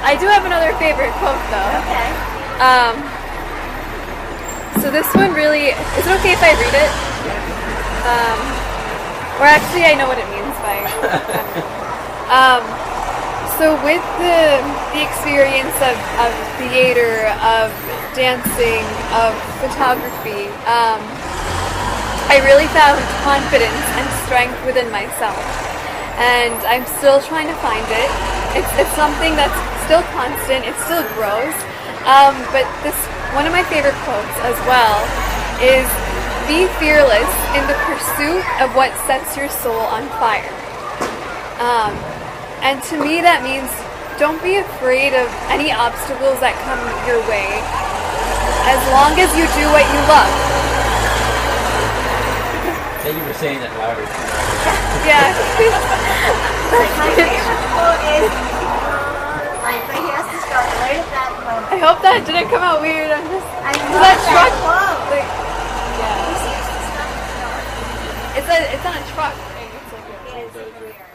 I do have another favorite quote though. Okay. So this one really, is it okay if I read it? Or actually I know what it means by so with the experience of theater, of dancing, of photography, I really found confidence and strength within myself. And I'm still trying to find it. It's something that's still constant, it still grows. But one of my favorite quotes as well is, "Be fearless in the pursuit of what sets your soul on fire." And to me that means don't be afraid of any obstacles that come your way, as long as you do what you love. Thank you for saying that louder. Yeah. My favorite quote is, like, my hair has to start. Where did that come from? I hope that didn't come out weird. I'm just. I Is love that that truck? quote. Like, yeah. Who sees this stuff? It's on a truck. It's like Yeah, it's over here.